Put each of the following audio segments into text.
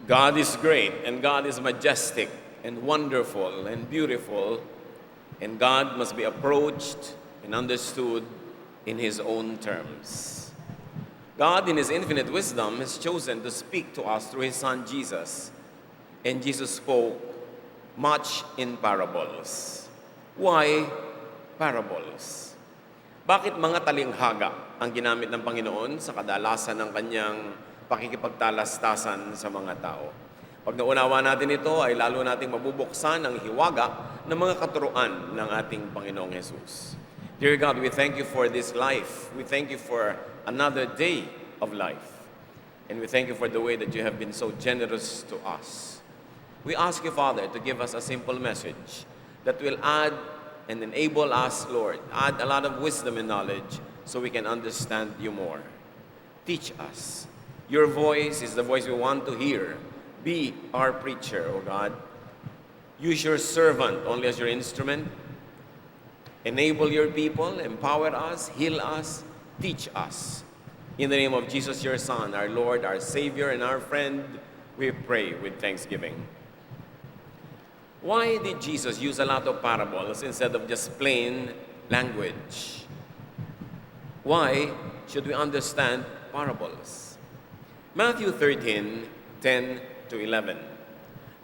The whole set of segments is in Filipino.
God is great, and God is majestic, and wonderful, and beautiful, and God must be approached and understood in His own terms. God, in His infinite wisdom, has chosen to speak to us through His Son, Jesus, and Jesus spoke much in parables. Why parables? Bakit mga talinghaga ang ginamit ng Panginoon sa kadalasan ng Kanyang pakikipagtalastasan sa mga tao? Pag naunawa natin ito, ay lalo nating mabubuksan ang hiwaga ng mga katuruan ng ating Panginoong Jesus. Dear God, we thank you for this life. We thank you for another day of life. And we thank you for the way that you have been so generous to us. We ask you, Father, to give us a simple message that will add and enable us, Lord, add a lot of wisdom and knowledge so we can understand you more. Teach us. Your voice is the voice we want to hear. Be our preacher, O God. Use your servant only as your instrument. Enable your people, empower us, heal us, teach us. In the name of Jesus, your Son, our Lord, our Savior, and our friend, we pray with thanksgiving. Why did Jesus use a lot of parables instead of just plain language? Why should we understand parables? Matthew 13, 10 to 11.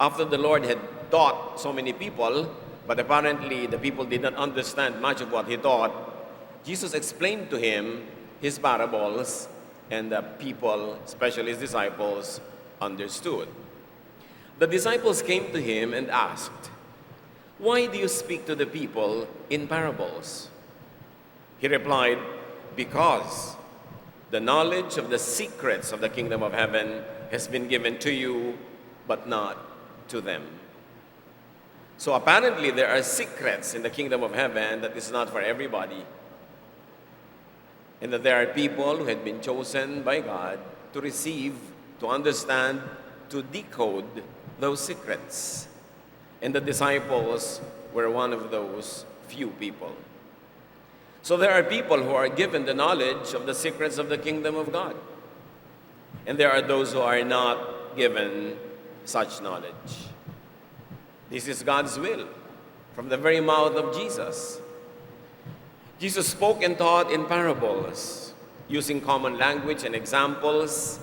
After the Lord had taught so many people, but apparently the people did not understand much of what he taught, Jesus explained to him his parables, and the people, especially his disciples, understood. The disciples came to him and asked, "Why do you speak to the people in parables?" He replied, "Because the knowledge of the secrets of the kingdom of heaven has been given to you, but not to them." So apparently there are secrets in the kingdom of heaven that is not for everybody. And that there are people who had been chosen by God to receive, to understand, to decode those secrets. And the disciples were one of those few people. So there are people who are given the knowledge of the secrets of the kingdom of God. And there are those who are not given such knowledge. This is God's will from the very mouth of Jesus. Jesus spoke and taught in parables, using common language and examples,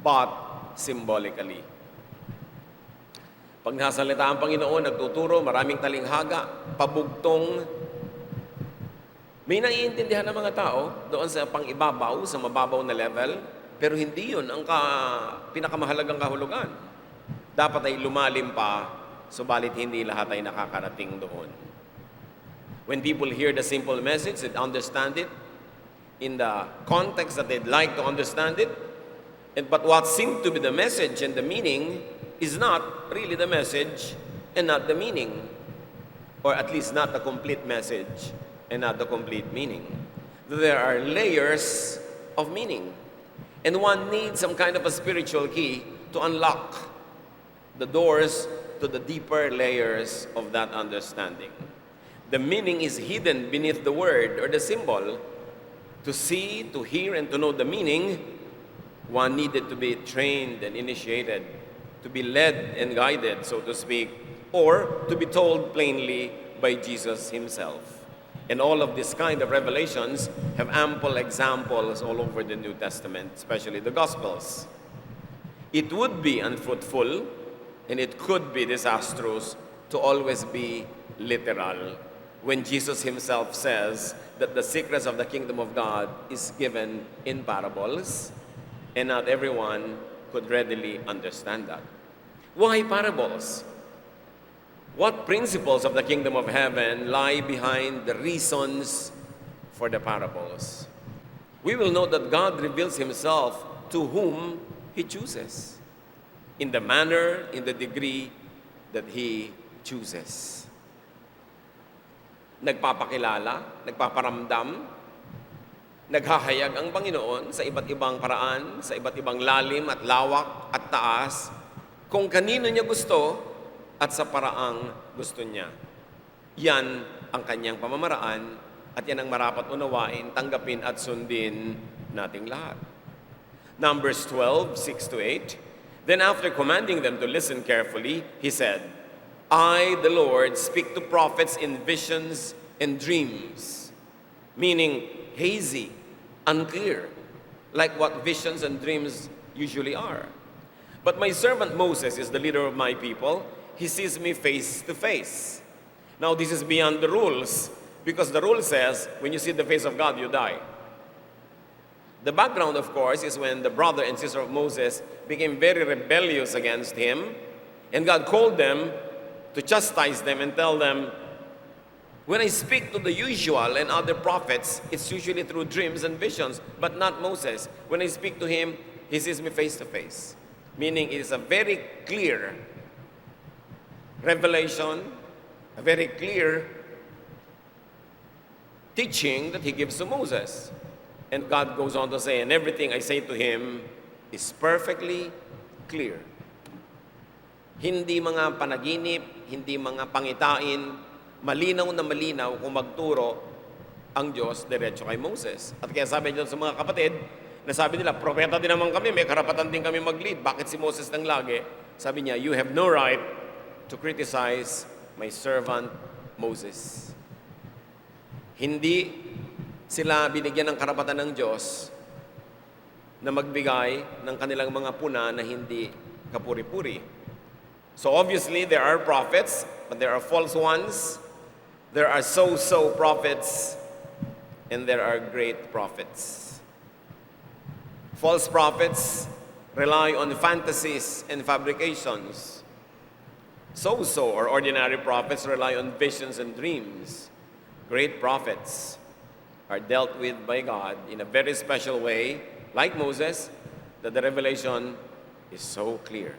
but symbolically. Pag nasalita ang Panginoon, nagtuturo, maraming talinghaga, pabugtong, may naiintindihan ng mga tao doon sa pang-ibabaw, sa mababaw na level, pero hindi yun ang pinakamahalagang kahulugan. Dapat ay lumalim pa, subalit hindi lahat ay nakakarating doon. When people hear the simple message, they understand it in the context that they'd like to understand it, but what seemed to be the message and the meaning is not really the message and not the meaning, or at least not the complete message and not the complete meaning. There are layers of meaning, and one needs some kind of a spiritual key to unlock the doors to the deeper layers of that understanding. The meaning is hidden beneath the word or the symbol. To see, to hear, and to know the meaning, one needed to be trained and initiated, to be led and guided, so to speak, or to be told plainly by Jesus himself. And all of this kind of revelations have ample examples all over the New Testament, especially the Gospels. It would be unfruitful and it could be disastrous to always be literal when Jesus himself says that the secrets of the kingdom of God is given in parables, and not everyone could readily understand that. Why parables? What principles of the kingdom of heaven lie behind the reasons for the parables? We will note that God reveals himself to whom he chooses, in the manner, in the degree that he chooses. Nagpapakilala, nagpaparamdam, naghahayag ang Panginoon sa iba't ibang paraan, sa iba't ibang lalim at lawak at taas, kung kanino niya gusto at sa paraang gusto niya. Yan ang kanyang pamamaraan at yan ang marapat unawain, tanggapin at sundin nating lahat. Numbers 12, 6 to 8. Then after commanding them to listen carefully, he said, I, the Lord, speak to prophets in visions and dreams, meaning hazy, unclear, like what visions and dreams usually are. But my servant Moses is the leader of my people. He sees me face to face. Now this is beyond the rules, because the rule says, when you see the face of God, you die. The background, of course, is when the brother and sister of Moses became very rebellious against him, and God called them to chastise them and tell them, when I speak to the usual and other prophets, it's usually through dreams and visions, but not Moses. When I speak to him, he sees me face to face. Meaning it is a very clear revelation, a very clear teaching that he gives to Moses. And God goes on to say, and everything I say to him is perfectly clear. Hindi mga panaginip, hindi mga pangitain, malinaw na malinaw kung magturo ang Diyos diretso kay Moses. At kaya sabi niya sa mga kapatid, na sabi nila, propeta din naman kami, may karapatan din kami mag-lead. Bakit si Moses nang lagi? Sabi niya, you have no right to criticize my servant Moses. Hindi sila binigyan ng karapatan ng Diyos na magbigay ng kanilang mga puna na hindi kapuri-puri. So obviously, there are prophets, but there are false ones. There are so-so prophets, and there are great prophets. False prophets rely on fantasies and fabrications. So-so or ordinary prophets rely on visions and dreams. Great prophets are dealt with by God in a very special way, like Moses, that the revelation is so clear.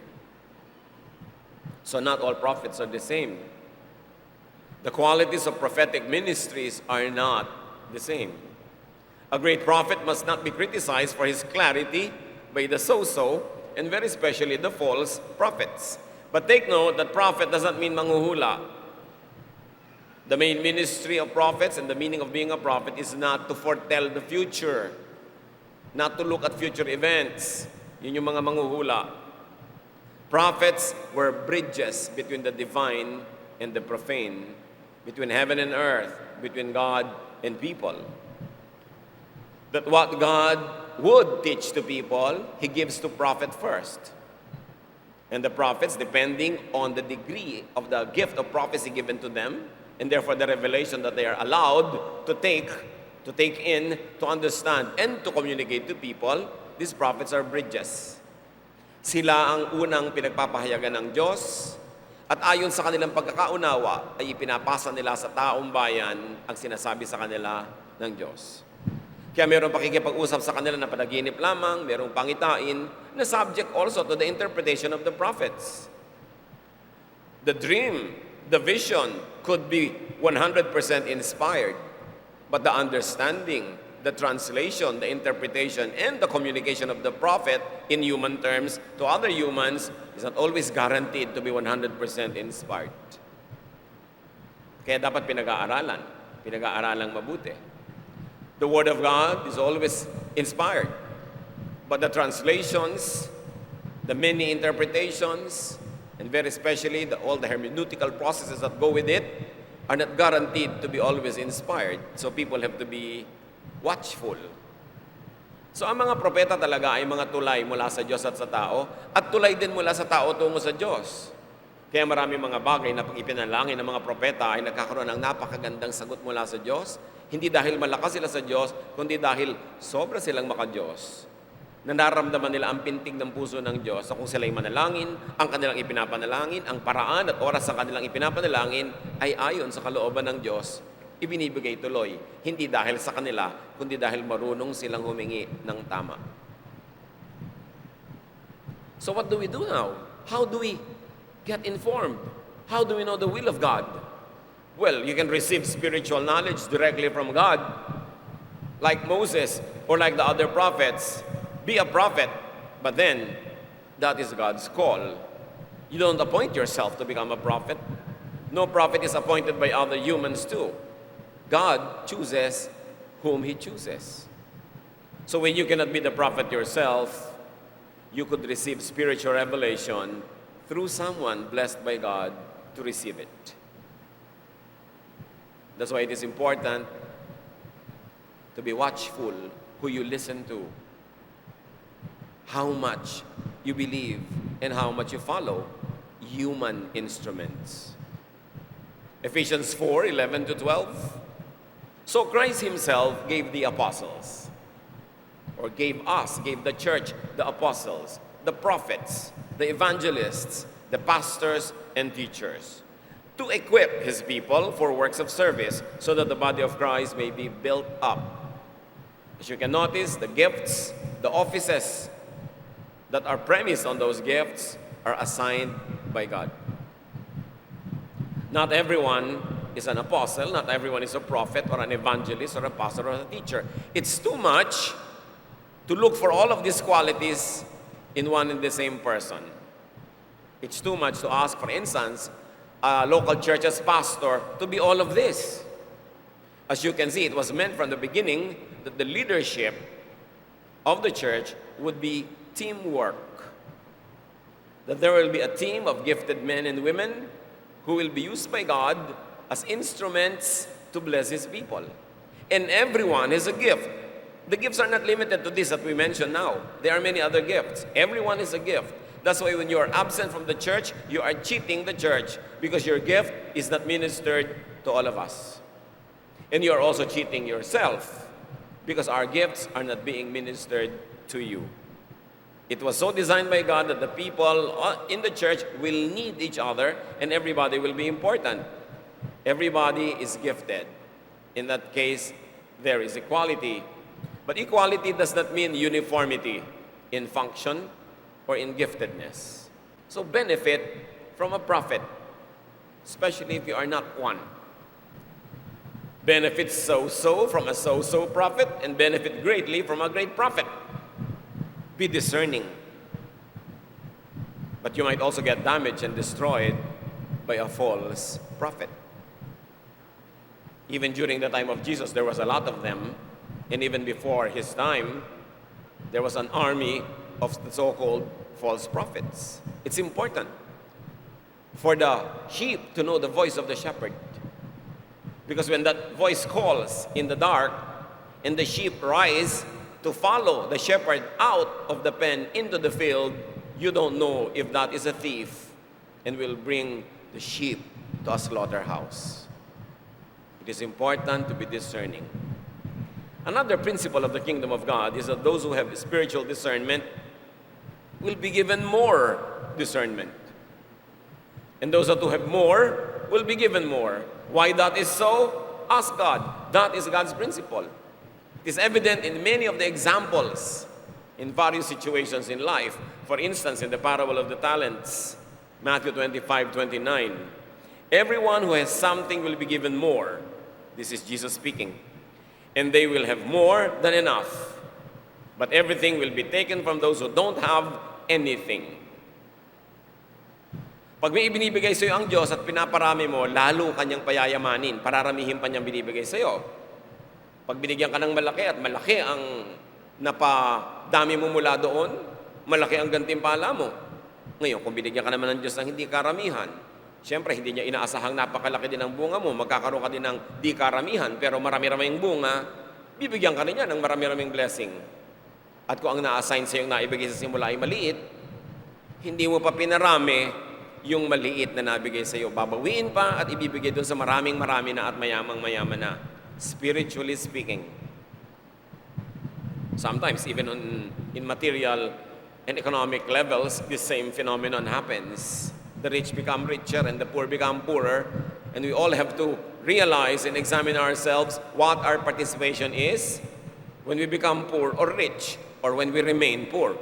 So not all prophets are the same. The qualities of prophetic ministries are not the same. A great prophet must not be criticized for his clarity by the so-so, and very especially the false prophets. But take note that prophet doesn't mean manghuhula. The main ministry of prophets and the meaning of being a prophet is not to foretell the future, not to look at future events. Yun yung mga manghuhula. Prophets were bridges between the divine and the profane, between heaven and earth, between God and people. That what God would teach to people, He gives to prophet first. And the prophets, depending on the degree of the gift of prophecy given to them, and therefore the revelation that they are allowed to take in, to understand, and to communicate to people, these prophets are bridges. Sila ang unang pinagpapahayagan ng Diyos, at ayon sa kanilang pagkakaunawa, ay ipinapasa nila sa taong bayan ang sinasabi sa kanila ng Diyos. Kaya mayroong pakikipag-usap sa kanila na panaginip lamang, mayroong pangitain, na subject also to the interpretation of the prophets. The dream, the vision could be 100% inspired, but the understanding, the translation, the interpretation, and the communication of the prophet in human terms to other humans is not always guaranteed to be 100% inspired. Kaya dapat pinag-aaralang mabuti. The Word of God is always inspired, but the translations, the many interpretations, and very especially all the hermeneutical processes that go with it are not guaranteed to be always inspired. So people have to be watchful. So ang mga propeta talaga ay mga tulay mula sa Diyos at sa tao, at tulay din mula sa tao tungo sa Diyos. Kaya maraming mga bagay na pag ipinalangin ng mga propeta ay nagkakaroon ng napakagandang sagot mula sa Diyos, hindi dahil malakas sila sa Diyos, kundi dahil sobra silang maka-Diyos. Nararamdaman nila ang pintig ng puso ng Diyos. So kung sila'y manalangin, ang kanilang ipinapanalangin, ang paraan at oras sa kanilang ipinapanalangin ay ayon sa kalooban ng Diyos, ibinibigay tuloy. Hindi dahil sa kanila, kundi dahil marunong silang humingi ng tama. So what do we do now? How do we get informed? How do we know the will of God? Well, you can receive spiritual knowledge directly from God, like Moses or like the other prophets. Be a prophet, but then that is God's call. You don't appoint yourself to become a prophet. No prophet is appointed by other humans too. God chooses whom He chooses. So when you cannot be the prophet yourself, you could receive spiritual revelation through someone blessed by God to receive it. That's why it is important to be watchful who you listen to, how much you believe, and how much you follow human instruments. Ephesians 4:11-12. So Christ himself gave the apostles, or gave the church, the apostles, the prophets, the evangelists, the pastors, and teachers, to equip his people for works of service, so that the body of Christ may be built up. As you can notice, the gifts, the offices that are premised on those gifts are assigned by God. Not everyone is an apostle, not everyone is a prophet or an evangelist or a pastor or a teacher. It's too much to look for all of these qualities in one and the same person. It's too much to ask, for instance, a local church's pastor to be all of this. As you can see, it was meant from the beginning that the leadership of the church would be teamwork. That there will be a team of gifted men and women who will be used by God as instruments to bless his people. And everyone has a gift. The gifts are not limited to this that we mentioned now. There are many other gifts. Everyone is a gift. That's why when you are absent from the church, you are cheating the church, because your gift is not ministered to all of us. And you are also cheating yourself, because our gifts are not being ministered to you. It was so designed by God that the people in the church will need each other, and everybody will be important. Everybody is gifted. In that case, there is equality. But equality does not mean uniformity in function or in giftedness. So benefit from a prophet, especially if you are not one. Benefit so-so from a so-so prophet, and benefit greatly from a great prophet. Be discerning. But you might also get damaged and destroyed by a false prophet. Even during the time of Jesus, there was a lot of them. And even before his time, there was an army of the so-called false prophets. It's important for the sheep to know the voice of the shepherd. Because when that voice calls in the dark, and the sheep rise to follow the shepherd out of the pen into the field, you don't know if that is a thief and will bring the sheep to a slaughterhouse. It is important to be discerning. Another principle of the kingdom of God is that those who have spiritual discernment will be given more discernment. And those who have more will be given more. Why that is so? Ask God. That is God's principle. It is evident in many of the examples in various situations in life. For instance, in the parable of the talents, Matthew 25:29. Everyone who has something will be given more. This is Jesus speaking. And they will have more than enough. But everything will be taken from those who don't have anything. Pag may ibinibigay sa iyo ang Diyos at pinaparami mo, lalo kanyang payayamanin, pararamihin pa niyang binibigay sa iyo. Pag binigyan ka ng malaki at malaki ang napadami mo mula doon, malaki ang gantimpala mo. Ngayon, kung binigyan ka naman ng Diyos ng hindi karamihan, siyempre, hindi niya inaasahang napakalaki din ang bunga mo, magkakaroon ka din ng di karamihan, pero marami-raming bunga, bibigyan ka niya ng marami-raming blessing. At kung ang na-assign sa iyo naibigay sa simula ay maliit, hindi mo pa pinarami yung maliit na nabigay sa iyo. Babawiin pa at ibibigay doon sa maraming-marami na at mayamang-mayaman na, spiritually speaking. Sometimes, even in material and economic levels, the same phenomenon happens. The rich become richer and the poor become poorer. And we all have to realize and examine ourselves what our participation is when we become poor or rich, or when we remain poor.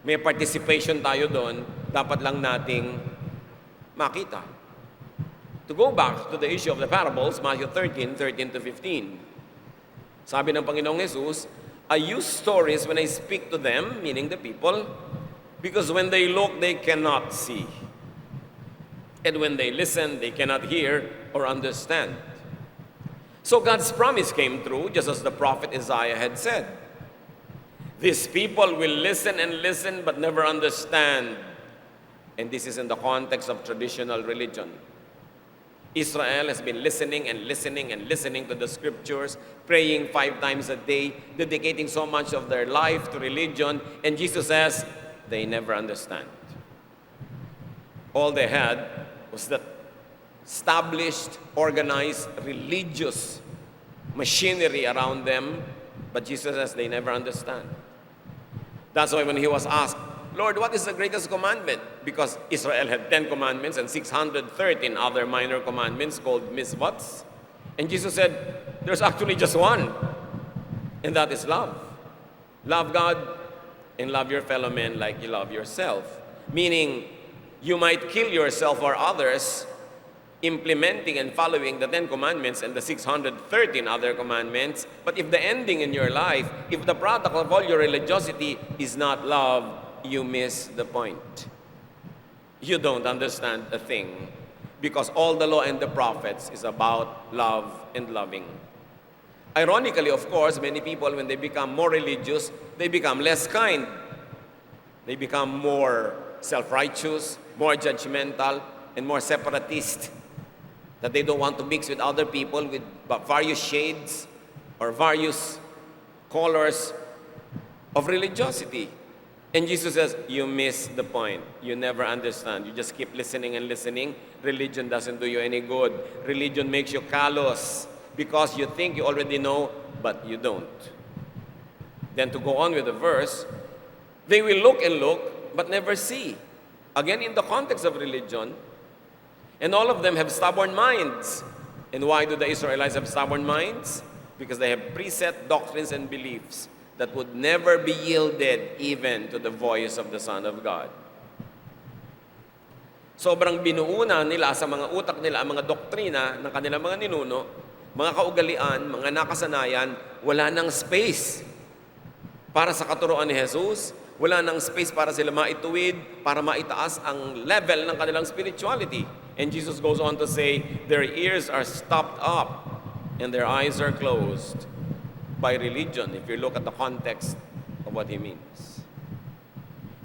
May participation tayo doon, dapat lang nating makita. To go back to the issue of the parables, Matthew 13:13-15. Sabi ng Panginoong Jesus, I use stories when I speak to them, meaning the people, because when they look, they cannot see. And when they listen, they cannot hear or understand. So God's promise came true, just as the prophet Isaiah had said. These people will listen and listen but never understand. And this is in the context of traditional religion. Israel has been listening and listening and listening to the scriptures, praying 5 times a day, dedicating so much of their life to religion, and Jesus says, they never understand. All they had was that established, organized, religious machinery around them, but Jesus says they never understand. That's why when he was asked, Lord, what is the greatest commandment? Because Israel had 10 commandments and 613 other minor commandments called mitzvahs. And Jesus said, there's actually just one, and that is love. Love God and love your fellow men like you love yourself. Meaning, you might kill yourself or others implementing and following the 10 commandments and the 613 other commandments, but if the ending in your life, if the product of all your religiosity is not love, you miss the point. You don't understand a thing, because all the law and the prophets is about love and loving. Ironically, of course, many people, when they become more religious, they become less kind. They become more self-righteous, more judgmental, and more separatist. That they don't want to mix with other people with various shades or various colors of religiosity. And Jesus says, you miss the point. You never understand. You just keep listening and listening. Religion doesn't do you any good. Religion makes you callous because you think you already know, but you don't. Then to go on with the verse, they will look and look, but never see. Again, in the context of religion, and all of them have stubborn minds. And why do the Israelites have stubborn minds? Because they have preset doctrines and beliefs that would never be yielded even to the voice of the Son of God. Sobrang binuuna nila sa mga utak nila ang mga doktrina ng kanilang mga ninuno, mga kaugalian, mga nakasanayan, wala nang space para sa katuruan ni Jesus, wala nang space para sila maituwid, para maitaas ang level ng kanilang spirituality. And Jesus goes on to say, their ears are stopped up and their eyes are closed by religion, if you look at the context of what he means.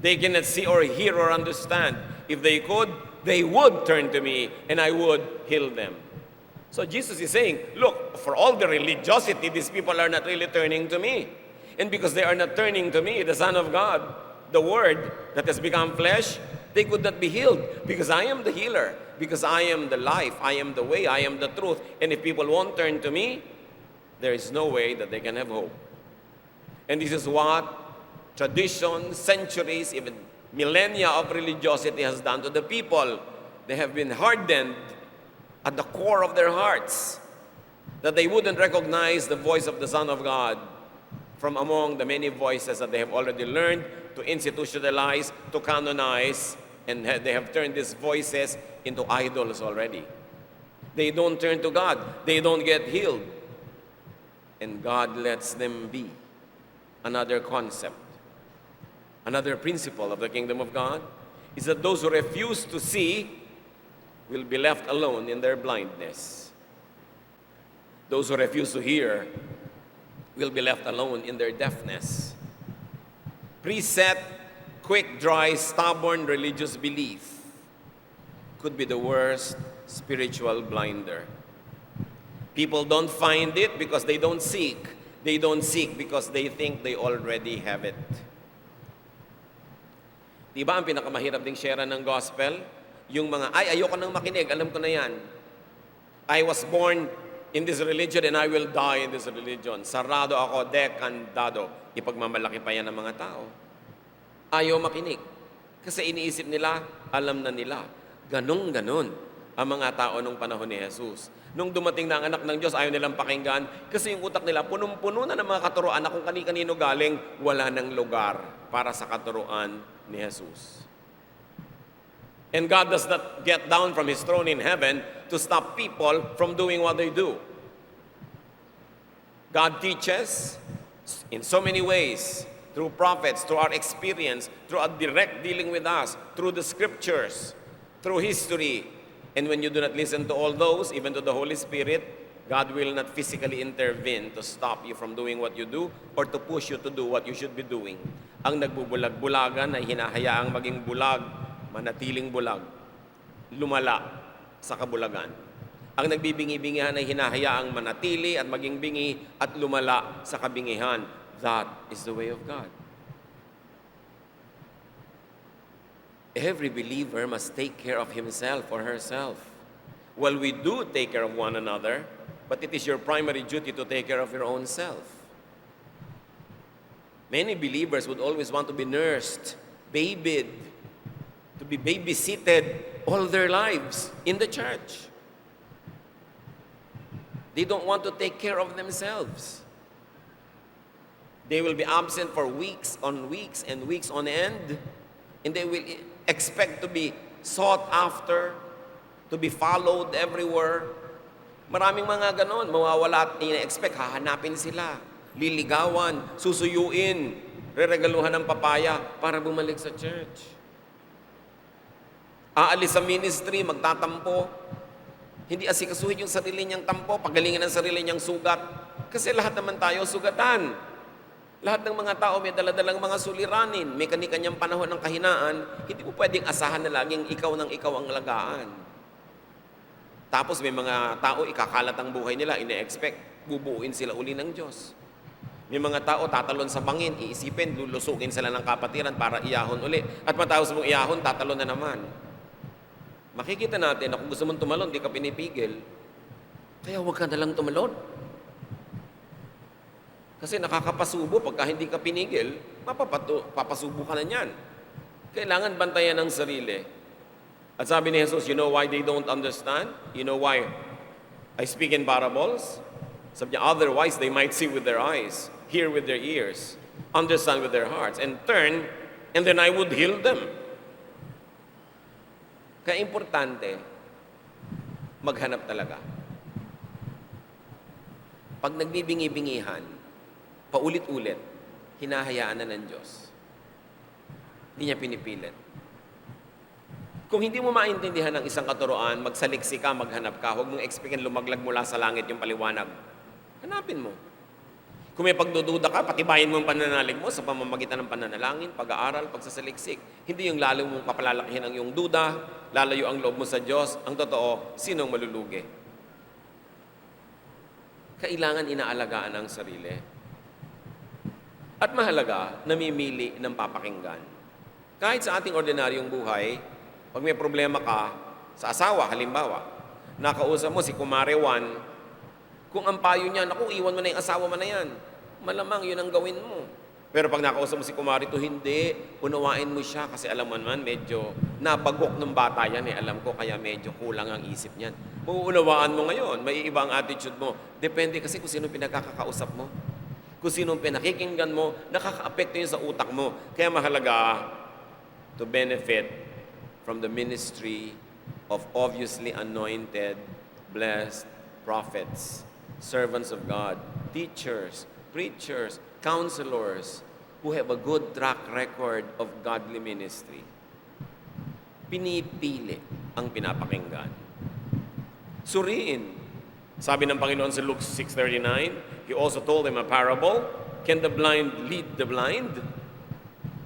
They cannot see or hear or understand. If they could, they would turn to me and I would heal them. So Jesus is saying, look, for all the religiosity, these people are not really turning to me. And because they are not turning to me, the Son of God, the Word that has become flesh, they could not be healed because I am the healer, because I am the life, I am the way, I am the truth. And if people won't turn to me, there is no way that they can have hope. And this is what tradition, centuries, even millennia of religiosity has done to the people. They have been hardened at the core of their hearts, that they wouldn't recognize the voice of the Son of God from among the many voices that they have already learned to institutionalize, to canonize, and they have turned these voices into idols already. They don't turn to God. They don't get healed. And God lets them be. Another concept, another principle of the kingdom of God is that those who refuse to see will be left alone in their blindness. Those who refuse to hear will be left alone in their deafness. Preset, quick, dry, stubborn religious belief could be the worst spiritual blinder. People don't find it because they don't seek. They don't seek because they think they already have it. Di ba ang pinakamahirap ding share ng gospel? Yung mga, ayoko nang makinig, alam ko na yan. I was born in this religion and I will die in this religion. Sarado ako, dekandado. Ipagmamalaki pa yan ng mga tao. Ayaw makinig. Kasi iniisip nila, alam na nila. Ganun ang mga tao nung panahon ni Jesus. Nung dumating na ang anak ng Diyos, ayaw nilang pakinggan kasi yung utak nila punong-puno na ng mga katuruan na kung kani-kanino galing, wala nang lugar para sa katuruan ni Jesus. And God does not get down from His throne in heaven to stop people from doing what they do. God teaches in so many ways, through prophets, through our experience, through a direct dealing with us, through the scriptures, through history. And when you do not listen to all those, even to the Holy Spirit, God will not physically intervene to stop you from doing what you do or to push you to do what you should be doing. Ang nagbubulag-bulagan ay hinahayaang maging bulag, manatiling bulag, lumala sa kabulagan. Ang nagbibingi-bingihan ay hinahayaang manatili at maging bingi at lumala sa kabingihan. That is the way of God. Every believer must take care of himself or herself. Well, we do take care of one another, but it is your primary duty to take care of your own self. Many believers would always want to be nursed, babied, to be babysitted all their lives in the church. They don't want to take care of themselves. They will be absent for weeks on weeks and weeks on end, and they will expect to be sought after, to be followed everywhere. Maraming mga ganon, mawawala at ina-expect, hahanapin sila, liligawan, susuyuin, reregaluhan ng papaya para bumalik sa church. Aalis sa ministry, magtatampo, hindi asikasuhin yung sarili niyang tampo, pagalingan ang sarili niyang sugat. Kasi lahat naman tayo sugatan. Lahat ng mga tao may daladalang mga suliranin, may kani-kanyang panahon ng kahinaan, hindi mo pwedeng asahan na laging ikaw ng ikaw ang alagaan. Tapos may mga tao, ikakalat ang buhay nila, ine-expect, bubuuin sila uli ng Diyos. May mga tao, tatalon sa bangin, iisipin, lulusugin sila ng kapatiran para iyahon uli. At matapos mong iyahon, tatalon na naman. Makikita natin na kung gusto mong tumalon, di ka pinipigil. Kaya huwag ka nalang tumalon. Kasi nakakapasubo, pagka hindi ka pinigil, papasubo ka na niyan. Kailangan bantayan ang sarili. At sabi ni Jesus, you know why they don't understand? You know why I speak in parables? Sabi niya, otherwise they might see with their eyes, hear with their ears, understand with their hearts, and turn, and then I would heal them. Kaya importante, maghanap talaga. Pag nagbibingi-bingihan, paulit-ulit, hinahayaan na ng Diyos. Hindi niya pinipilit. Kung hindi mo maintindihan ng isang katuroan, magsaliksi ka, maghanap ka, huwag mong expectin lumaglag mula sa langit yung paliwanag. Hanapin mo. Kung may pagdududa ka, patibayin mo ang pananalig mo sa pamamagitan ng pananalangin, pag-aaral, pagsasaliksik. Hindi yung lalo mong papalalakihin ang iyong duda, lalayo ang loob mo sa Diyos. Ang totoo, sinong malulugi? Kailangan inaalagaan ang sarili. At mahalaga, namimili ng papakinggan. Kahit sa ating ordinaryong buhay, pag may problema ka sa asawa, halimbawa, nakausap mo si Kumare Juan, kung ang payo niya, naku, iwan mo na yung asawa mo na yan. Malamang yun ang gawin mo. Pero pag nakausap mo si Kumare to, hindi. Unawain mo siya kasi alam mo naman, medyo nabagok ng bata yan alam ko, kaya medyo kulang ang isip niyan. Mauunawaan mo ngayon, may iba ang attitude mo. Depende kasi kung sino pinagkakausap mo. Kung sino pinakikinggan mo, nakaka-apekto yun sa utak mo. Kaya mahalaga to benefit from the ministry of obviously anointed, blessed prophets, servants of God, teachers, preachers, counselors, who have a good track record of godly ministry. Pinipili ang pinapakinggan. Suriin. Sabi ng Panginoon sa Luke 6:39, He also told them a parable. Can the blind lead the blind?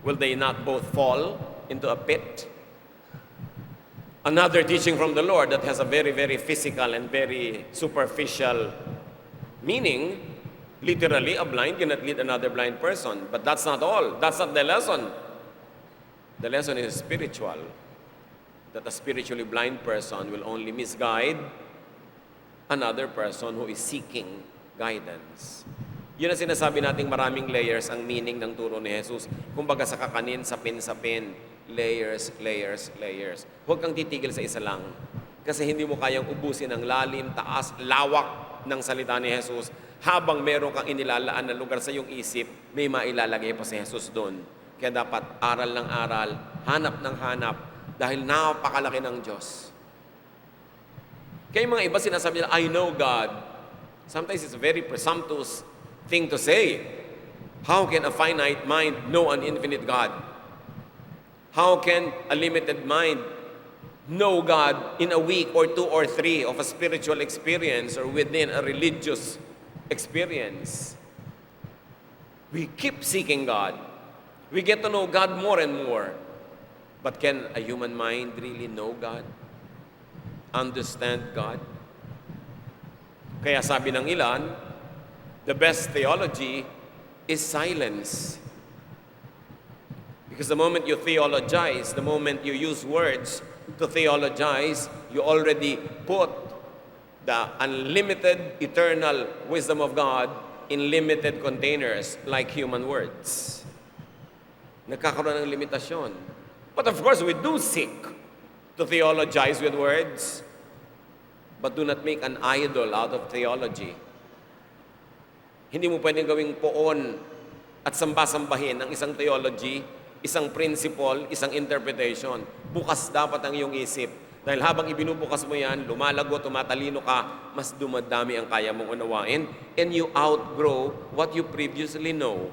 Will they not both fall into a pit? Another teaching from the Lord that has a very, very physical and very superficial meaning. Literally, a blind cannot lead another blind person. But that's not all. That's not the lesson. The lesson is spiritual. That a spiritually blind person will only misguide another person who is seeking guidance. Yun ang sinasabi nating maraming layers ang meaning ng turo ni Jesus. Kumbaga sa kakanin, sapin-sapin, layers, layers, layers. Huwag kang titigil sa isa lang. Kasi hindi mo kayang ubusin ang lalim, taas, lawak ng salita ni Jesus. Habang meron kang inilalaan na lugar sa iyong isip, may mailalagay pa si Jesus doon. Kaya dapat aral ng aral, hanap ng hanap, dahil napakalaki ng Diyos. Kaya yung mga iba sinasabi nila, I know God. Sometimes it's a very presumptuous thing to say. How can a finite mind know an infinite God? How can a limited mind know God in a week or 2 or 3 of a spiritual experience or within a religious experience. We keep seeking God. We get to know God more and more. But can a human mind really know God? Understand God? Kaya sabi ng ilan, the best theology is silence. Because the moment you theologize, the moment you use words to theologize, you already put the unlimited, eternal wisdom of God in limited containers like human words. Nagkakaroon ng limitasyon. But of course, we do seek to theologize with words, but do not make an idol out of theology. Hindi mo pwedeng gawing poon at samba-sambahin ang isang theology, isang principle, isang interpretation. Bukas dapat ang iyong isip. Dahil habang ibinubukas mo yan, lumalago, tumatalino ka, mas dumadami ang kaya mong unawain, and you outgrow what you previously know.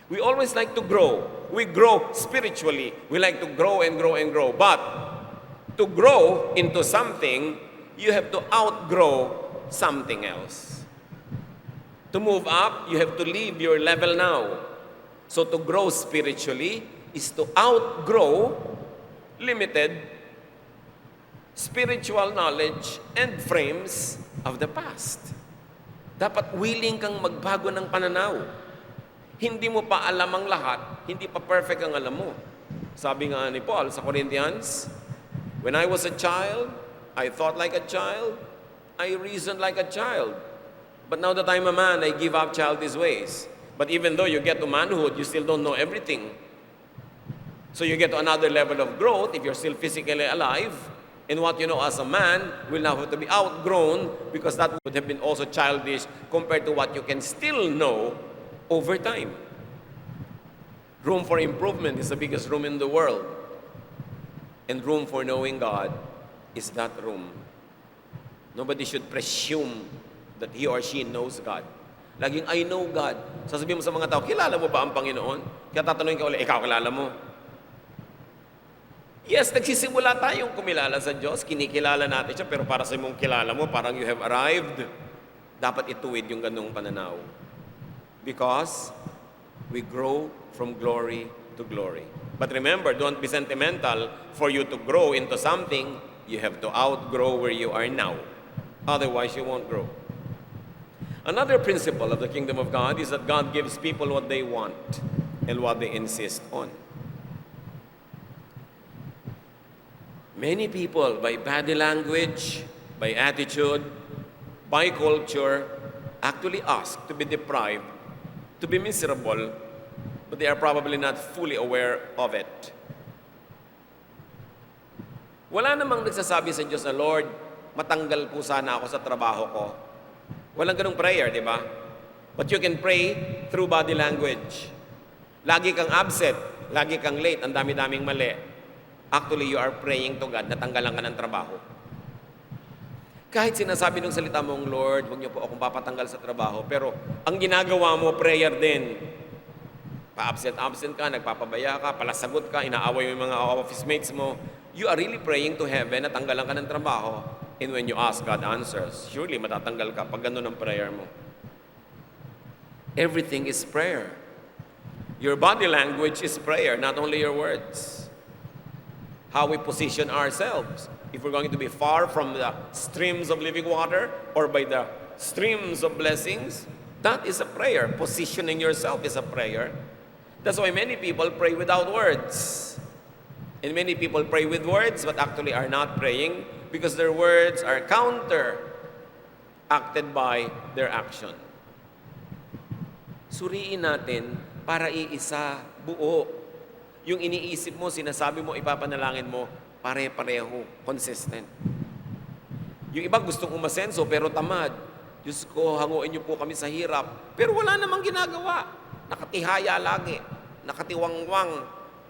We always like to grow. We grow spiritually. We like to grow and grow and grow. But to grow into something, you have to outgrow something else. To move up, you have to leave your level now. So to grow spiritually is to outgrow limited spiritual knowledge and frames of the past. Dapat willing kang magbago ng pananaw. Hindi mo pa alam ang lahat, hindi pa perfect ang alam mo. Sabi nga ni Paul sa Corinthians, when I was a child, I thought like a child, I reasoned like a child. But now that I'm a man, I give up childish ways. But even though you get to manhood, you still don't know everything. So you get to another level of growth if you're still physically alive. And what you know as a man will now have to be outgrown because that would have been also childish compared to what you can still know over time. Room for improvement is the biggest room in the world. And room for knowing God is that room. Nobody should presume that he or she knows God. Laging, I know God. Sasabihin mo sa mga tao, kilala mo ba ang Panginoon? Kaya tatanungin ka ulit, ikaw kilala mo? Yes, nagsisimula tayong kumilala sa Diyos, kinikilala natin siya, pero para sa mong kilala mo, parang you have arrived. Dapat ituwid yung ganung pananaw. Because we grow from glory to glory. But remember, don't be sentimental. For you to grow into something, you have to outgrow where you are now. Otherwise, you won't grow. Another principle of the kingdom of God is that God gives people what they want and what they insist on. Many people, by body language, by attitude, by culture, actually ask to be deprived, to be miserable, but they are probably not fully aware of it. Wala namang nagsasabi sa Diyos na, Lord, matanggal po sana ako sa trabaho ko. Walang ganung prayer, di ba? But you can pray through body language. Lagi kang absent, lagi kang late, ang dami-daming mali. Actually, you are praying to God na tanggalan ka ng trabaho. Kahit sinasabi ng salita mong, Lord, huwag niyo po akong papatanggal sa trabaho, pero ang ginagawa mo, prayer din. Pa-absent ka, nagpapabaya ka, palasagot ka, inaaway mo yung mga office mates mo. You are really praying to heaven na tanggalan ka ng trabaho. And when you ask, God answers. Surely, matatanggal ka pag gano'n ang prayer mo. Everything is prayer. Your body language is prayer, not only your words. How we position ourselves. If we're going to be far from the streams of living water or by the streams of blessings, that is a prayer. Positioning yourself is a prayer. That's why many people pray without words. And many people pray with words but actually are not praying because their words are acted by their action. Suriin natin para iisa, buo. Yung iniisip mo, sinasabi mo, ipapanalangin mo, pare-pareho, consistent. Yung iba gustong umasenso pero tamad. Diyos ko, hanguin niyo po kami sa hirap. Pero wala namang ginagawa. Nakatihaya lagi, nakatiwangwang,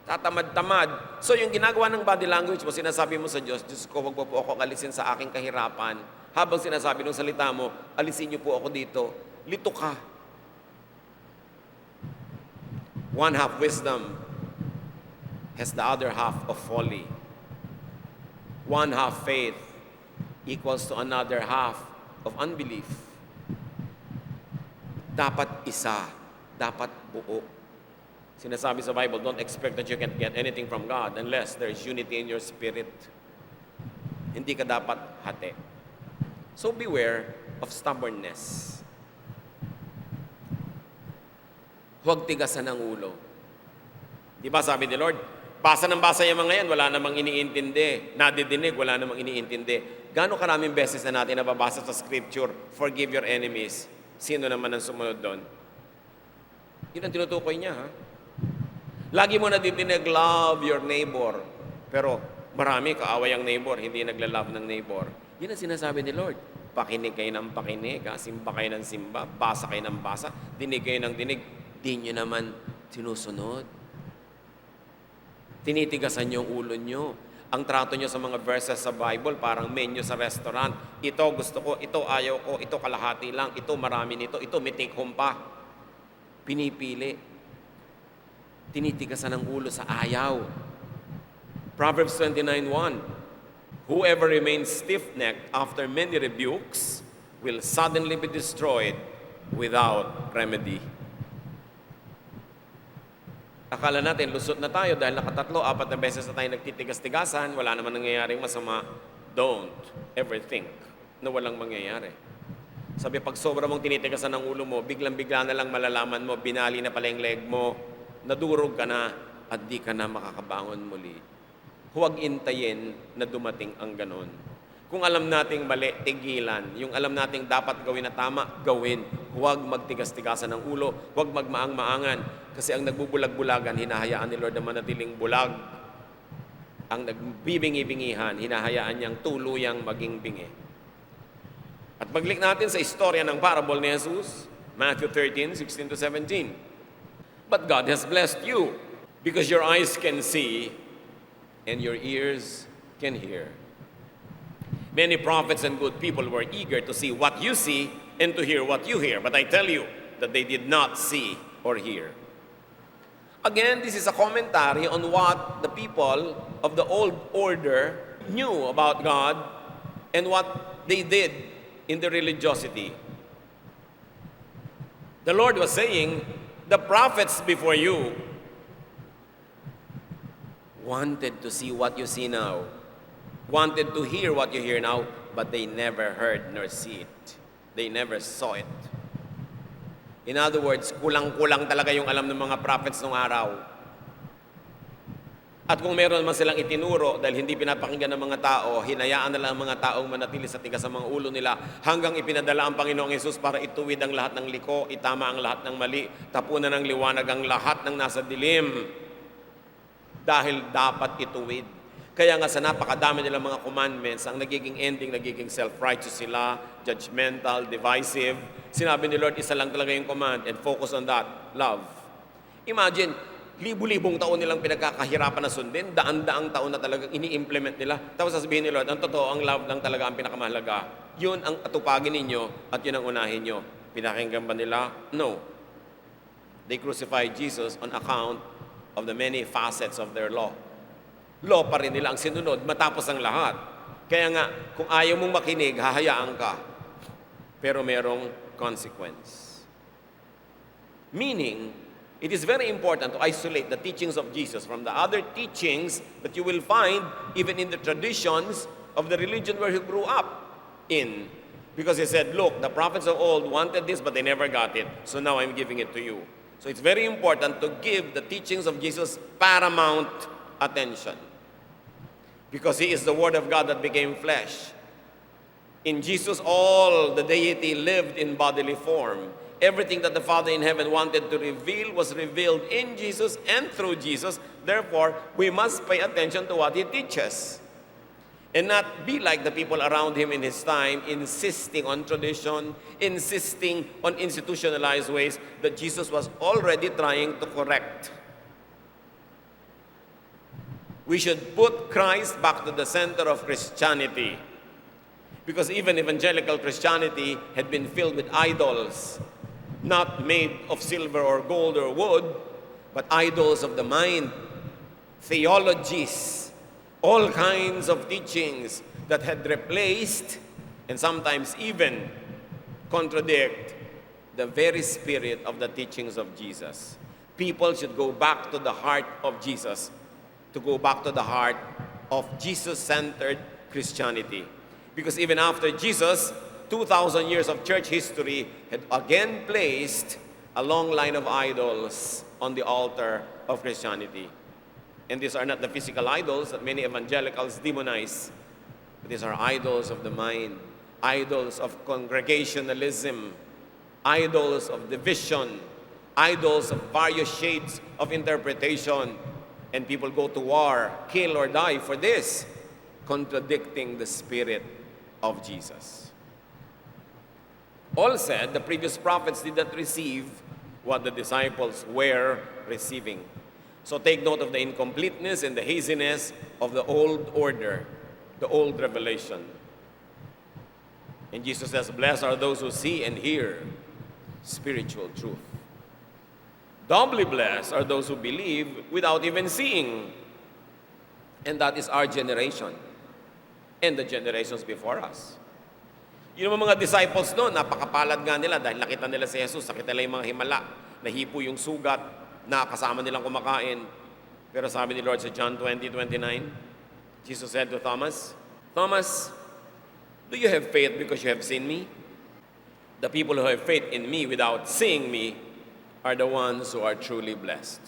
tatamad-tamad. So yung ginagawa ng body language mo, sinasabi mo sa Diyos, Diyos ko, wag mo po ako alisin sa aking kahirapan. Habang sinasabi ng salita mo, alisin niyo po ako dito. Lito ka. One half wisdom has the other half of folly. One half faith equals to another half of unbelief. Dapat isa, dapat buo. Sinasabi sa Bible, don't expect that you can get anything from God unless there is unity in your spirit. Hindi ka dapat hati. So beware of stubbornness. Huwag tigasan ng ulo. Di ba sabi ni Lord, basa ng basa yung mga yan, wala namang iniintindi. Nadidinig, wala namang iniintindi. Gano'ng karaming beses na natin nababasa sa Scripture, forgive your enemies. Sino naman ang sumunod doon? Yun ang tinutukoy niya, ha? Lagi mo nadidinig, love your neighbor. Pero marami kaaway ang neighbor, hindi nagla-love ng neighbor. Yun ang sinasabi ni Lord. Pakinig kayo ng pakinig, simba kayo ng simba, basa kayo ng basa, dinig kayo ng dinig. Di nyo naman sinusunod. Tinitigasan nyo ang ulo nyo. Ang trato nyo sa mga verses sa Bible, parang menu sa restaurant. Ito gusto ko, ito ayaw ko, ito kalahati lang, ito marami nito, ito may take home pa. Pinipili. Tinitigasan ang ulo sa ayaw. Proverbs 29:1, whoever remains stiff-necked after many rebukes will suddenly be destroyed without remedy. Akala natin, lusot na tayo dahil nakatatlo, 4 na beses na tayo nagtitigas-tigasan, wala naman nangyayaring masama. Don't ever think na walang mangyayari. Sabi, pag sobra mong tinitigasan ng ulo mo, biglang-bigla na lang malalaman mo, binali na pala yung leg mo, nadurog ka na, at di ka na makakabangon muli. Huwag intayin na dumating ang ganon. Kung alam nating mali, tigilan. Yung alam nating dapat gawin na tama, gawin. Huwag magtigas-tigasan ng ulo, huwag magmaang-maangan. Kasi ang nagbubulag-bulagan, hinahayaan ni Lord na manatiling bulag. Ang nagbibingi-bingihan, hinahayaan niyang tuluyang maging bingi. At maglik natin sa istorya ng parable ni Jesus, Matthew 13:16-17. But God has blessed you because your eyes can see and your ears can hear. Many prophets and good people were eager to see what you see and to hear what you hear. But I tell you that they did not see or hear. Again, this is a commentary on what the people of the old order knew about God and what they did in the religiosity. The Lord was saying, the prophets before you wanted to see what you see now, wanted to hear what you hear now, but they never heard nor see it. They never saw it. In other words, kulang-kulang talaga yung alam ng mga prophets nung araw. At kung meron man silang itinuro, dahil hindi pinapakinggan ng mga tao, hinayaan na lang ang mga taong manatili sa tigas sa mga ulo nila hanggang ipinadala ang Panginoong Hesus para ituwid ang lahat ng liko, itama ang lahat ng mali, tapunan ng liwanag ang lahat ng nasa dilim. Dahil dapat ituwid. Kaya nga sa napakadami nilang mga commandments, ang nagiging ending, nagiging self-righteous sila, judgmental, divisive. Sinabi ni Lord, isa lang talaga yung command and focus on that, love. Imagine, libu-libong taon nilang pinagkakahirapan na sundin, daan-daang taon na talagang ini-implement nila. Tapos sasabihin ni Lord, ang totoo, ang love lang talaga ang pinakamahalaga. Yun ang atupagin ninyo at yun ang unahin nyo. Pinakinggan ba nila? No. They crucified Jesus on account of the many facets of their law. Law pa rin nila ang sinunod matapos ang lahat. Kaya nga, kung ayaw mong makinig, hahayaan ka. Pero merong consequence. Meaning, it is very important to isolate the teachings of Jesus from the other teachings that you will find even in the traditions of the religion where he grew up in. Because he said, look, the prophets of old wanted this, but they never got it. So now I'm giving it to you. So it's very important to give the teachings of Jesus paramount attention. Because he is the Word of God that became flesh. In Jesus, all the deity lived in bodily form. Everything that the Father in heaven wanted to reveal was revealed in Jesus and through Jesus. Therefore, we must pay attention to what he teaches. And not be like the people around him in his time, insisting on tradition, insisting on institutionalized ways that Jesus was already trying to correct. We should put Christ back to the center of Christianity. Because even evangelical Christianity had been filled with idols, not made of silver or gold or wood, but idols of the mind, theologies all kinds of teachings that had replaced and sometimes even contradict the very spirit of the teachings of Jesus. People should go back to the heart of Jesus, to go back to the heart of Jesus-centered Christianity. Because even after Jesus, 2,000 years of church history had again placed a long line of idols on the altar of Christianity. And these are not the physical idols that many evangelicals demonize. But these are idols of the mind, idols of congregationalism, idols of division, idols of various shades of interpretation. And people go to war, kill or die for this, contradicting the spirit of Jesus. All said, the previous prophets did not receive what the disciples were receiving. So take note of the incompleteness and the haziness of the old order, the old revelation. And Jesus says, blessed are those who see and hear spiritual truth. Doubly blessed are those who believe without even seeing. And that is our generation and the generations before us. Yung mga disciples noon, napakapalad nga nila dahil nakita nila si Jesus, nakita nila yung mga himala, nahipo yung sugat, na kasama nilang kumakain. Pero sabi ni Lord sa John 20:29, Jesus said to Thomas, Thomas, do you have faith because you have seen me? The people who have faith in me without seeing me are the ones who are truly blessed.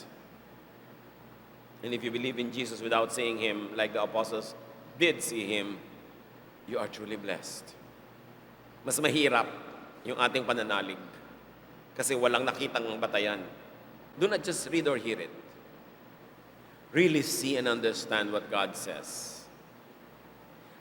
And if you believe in Jesus without seeing Him, like the apostles did see Him, you are truly blessed. Mas mahirap yung ating pananalig kasi walang nakitang batayan. Do not just read or hear it. Really see and understand what God says.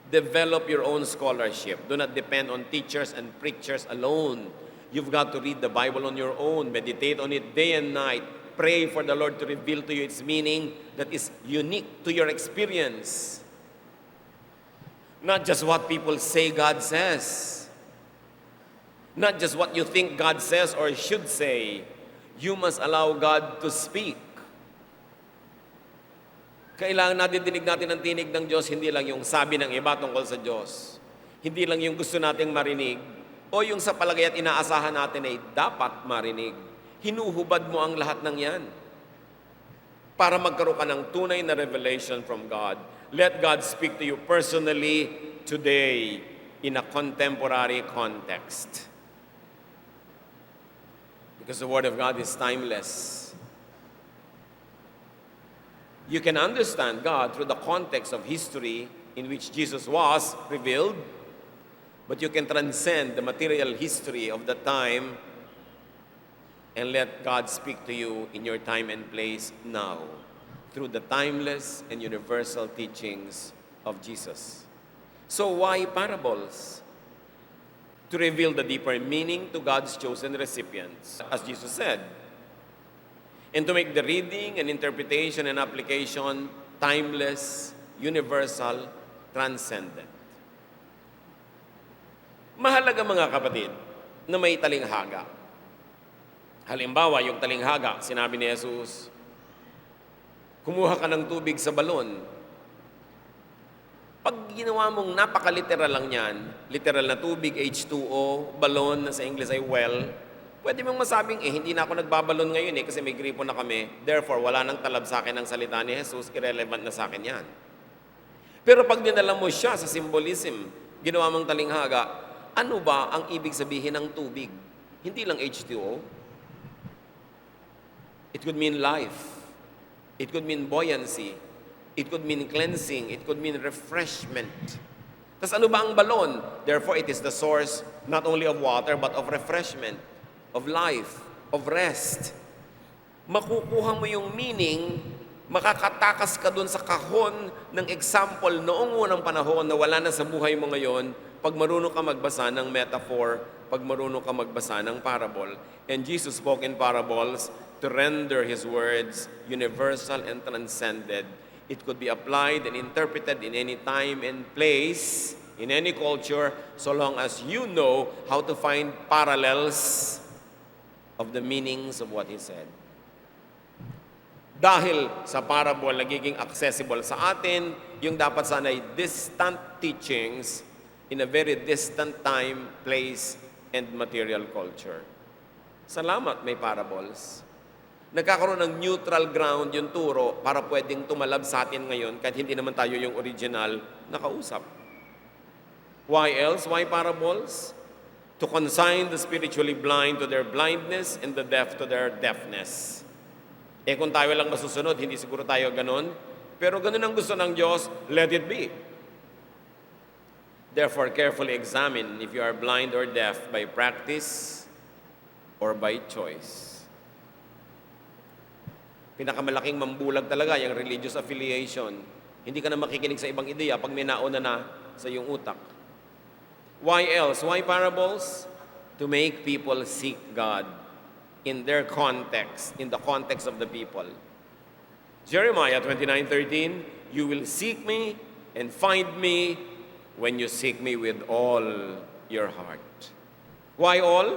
Develop your own scholarship. Do not depend on teachers and preachers alone. You've got to read the Bible on your own. Meditate on it day and night. Pray for the Lord to reveal to you its meaning that is unique to your experience. Not just what people say God says. Not just what you think God says or should say. You must allow God to speak. Kailangan nadidinig natin ang tinig ng Diyos, hindi lang yung sabi ng iba tungkol sa Diyos. Hindi lang yung gusto nating marinig o yung sa palagay at inaasahan natin ay dapat marinig. Hinuhubad mo ang lahat ng yan para magkaroon ka ng tunay na revelation from God. Let God speak to you personally today in a contemporary context. Because the Word of God is timeless. You can understand God through the context of history in which Jesus was revealed, but you can transcend the material history of the time and let God speak to you in your time and place now through the timeless and universal teachings of Jesus. So why parables? To reveal the deeper meaning to God's chosen recipients, as Jesus said, and to make the reading and interpretation and application timeless, universal, transcendent. Mahalaga mga kapatid na may talinghaga. Halimbawa, yung talinghaga, sinabi ni Jesus, kumuha ka ng tubig sa balon. Pag ginawa mong napakaliteral lang yan, literal na tubig, H2O, balon na sa English ay well, pwede mong masabing, hindi na ako nagbabalon ngayon kasi may gripo na kami, therefore, wala nang talab sa akin ang salita ni Jesus, irrelevant na sa akin yan. Pero pag dinala mo siya sa symbolism, ginawa mong talinghaga, ano ba ang ibig sabihin ng tubig? Hindi lang H2O. It could mean life. It could mean buoyancy. It could mean cleansing. It could mean refreshment. Tapos ano ba ang balon? Therefore, it is the source not only of water, but of refreshment, of life, of rest. Makukuha mo yung meaning, makakatakas ka dun sa kahon ng example noong unang panahon na wala na sa buhay mo ngayon pag marunong ka magbasa ng metaphor, pag marunong ka magbasa ng parable. And Jesus spoke in parables to render His words universal and transcended. It could be applied and interpreted in any time and place, in any culture, so long as you know how to find parallels of the meanings of what He said. Dahil sa parable, nagiging accessible sa atin yung dapat sana'y distant teachings in a very distant time, place, and material culture. Salamat may parables. Nagkakaroon ng neutral ground yung turo para pwedeng tumalab sa atin ngayon kahit hindi naman tayo yung original na kausap. Why else? Why parables? To consign the spiritually blind to their blindness and the deaf to their deafness. Kung tayo lang masusunod, hindi siguro tayo ganun. Pero ganun ang gusto ng Diyos, let it be. Therefore, carefully examine if you are blind or deaf by practice or by choice. Pinakamalaking mambulag talaga yung religious affiliation. Hindi ka na makikinig sa ibang ideya pag may nauna na sa iyong utak. Why else? Why parables? To make people seek God in their context, in the context of the people. Jeremiah 29:13, you will seek me and find me when you seek me with all your heart. Why all?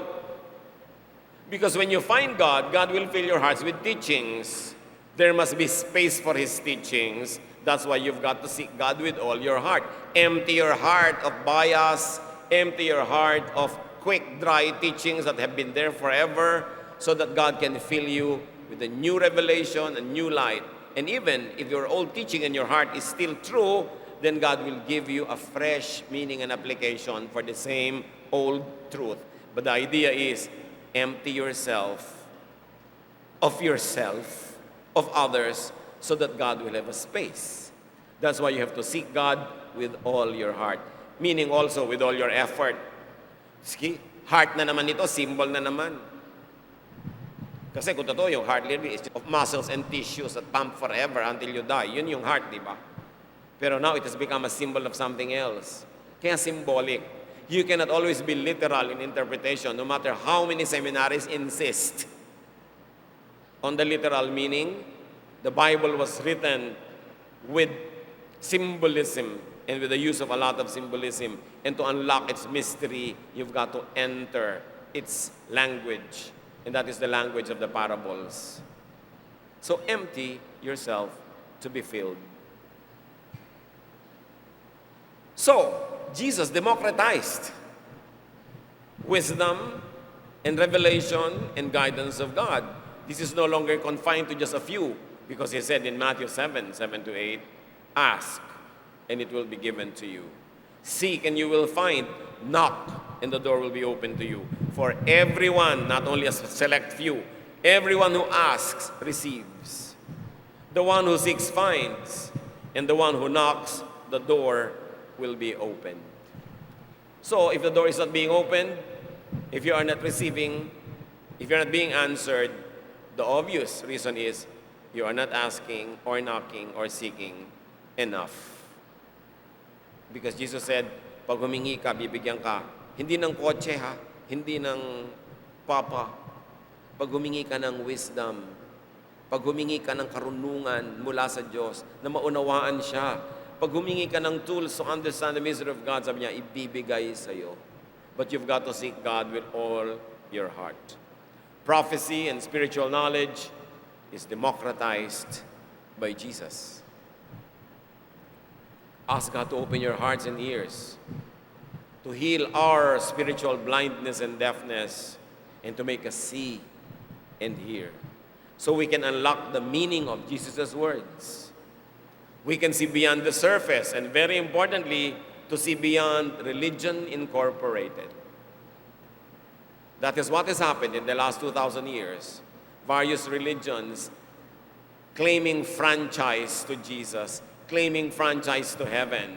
Because when you find God, God will fill your hearts with teachings. There must be space for His teachings. That's why you've got to seek God with all your heart. Empty your heart of bias. Empty your heart of quick, dry teachings that have been there forever so that God can fill you with a new revelation, a new light. And even if your old teaching in your heart is still true, then God will give you a fresh meaning and application for the same old truth. But the idea is, empty yourself, of others, so that God will have a space. That's why you have to seek God with all your heart. Meaning also with all your effort. Heart na naman ito, symbol na naman. Kasi kung totoo, yung heart literally is of muscles and tissues that pump forever until you die. Yun yung heart, di ba? Pero now it has become a symbol of something else. Kaya symbolic. You cannot always be literal in interpretation, no matter how many seminaries insist on the literal meaning. The Bible was written with symbolism and with the use of a lot of symbolism. And to unlock its mystery, you've got to enter its language. And that is the language of the parables. So empty yourself to be filled. So, Jesus democratized wisdom and revelation and guidance of God. This is no longer confined to just a few, because He said in Matthew 7:7-8, ask, and it will be given to you. Seek, and you will find. Knock, and the door will be open to you. For everyone, not only a select few, everyone who asks receives. The one who seeks finds, and the one who knocks, the door will be opened. So, if the door is not being opened, if you are not receiving, if you're not being answered, the obvious reason is you are not asking or knocking or seeking enough. Because Jesus said, pag humingi ka, bibigyan ka. Hindi ng kotse ha, hindi ng papa. Pag humingi ka ng wisdom, pag humingi ka ng karunungan mula sa Diyos, na maunawaan siya, pag humingi ka ng tools to understand the mystery of God, sabi niya, ibibigay sa'yo. But you've got to seek God with all your heart. Prophecy and spiritual knowledge is democratized by Jesus. Ask God to open your hearts and ears, to heal our spiritual blindness and deafness, and to make us see and hear. So we can unlock the meaning of Jesus' words. We can see beyond the surface, and very importantly, to see beyond religion incorporated. That is what has happened in the last 2,000 years. Various religions claiming franchise to Jesus, claiming franchise to heaven.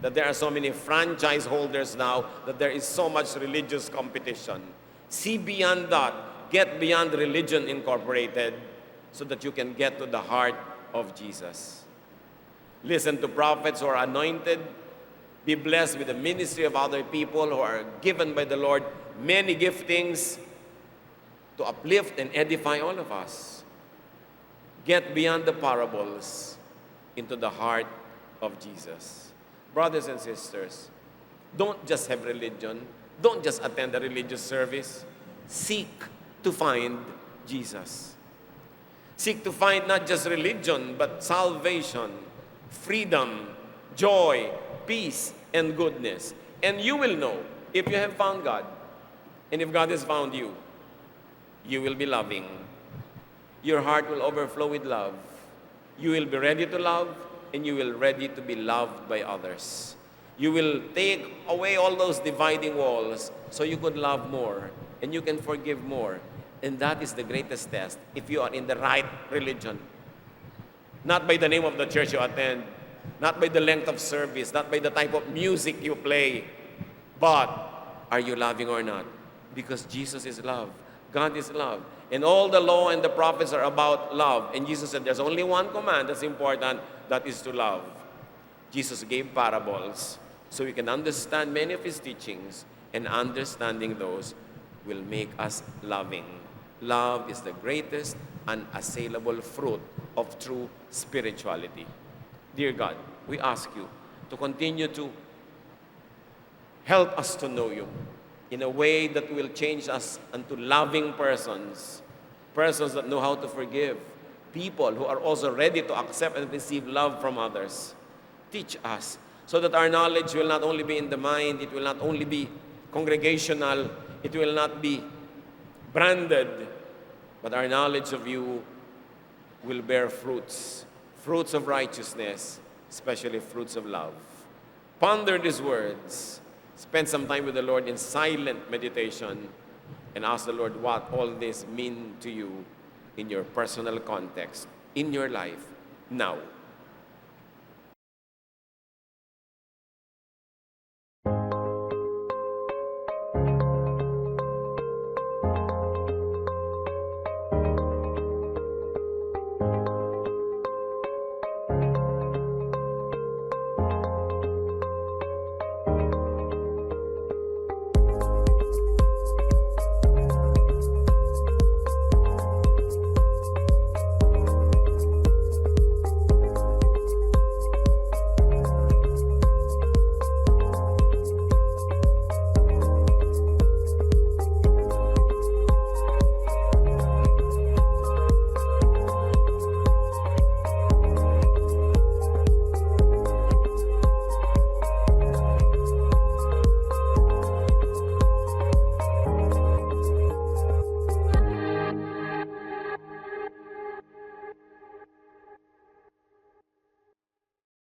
That there are so many franchise holders now, that there is so much religious competition. See beyond that. Get beyond religion incorporated so that you can get to the heart of Jesus. Listen to prophets who are anointed. Be blessed with the ministry of other people who are given by the Lord many giftings to uplift and edify all of us. Get beyond the parables into the heart of Jesus. Brothers and sisters, don't just have religion. Don't just attend a religious service. Seek to find Jesus. Seek to find not just religion, but salvation, freedom, joy, peace, and goodness. And you will know if you have found God, and if God has found you, you will be loving. Your heart will overflow with love. You will be ready to love, and you will be ready to be loved by others. You will take away all those dividing walls so you could love more and you can forgive more. And that is the greatest test if you are in the right religion. Not by the name of the church you attend, not by the length of service, not by the type of music you play, but are you loving or not? Because Jesus is love. God is love. And all the law and the prophets are about love. And Jesus said there's only one command that's important, that is to love. Jesus gave parables so we can understand many of his teachings, and understanding those will make us loving. Love is the greatest unassailable fruit of true spirituality. Dear God, we ask you to continue to help us to know you in a way that will change us into loving persons, persons that know how to forgive, people who are also ready to accept and receive love from others. Teach us so that our knowledge will not only be in the mind, it will not only be congregational, it will not be branded, but our knowledge of you will bear fruits, fruits of righteousness, especially fruits of love. Ponder these words. Spend some time with the Lord in silent meditation and ask the Lord what all this mean to you in your personal context, in your life, now.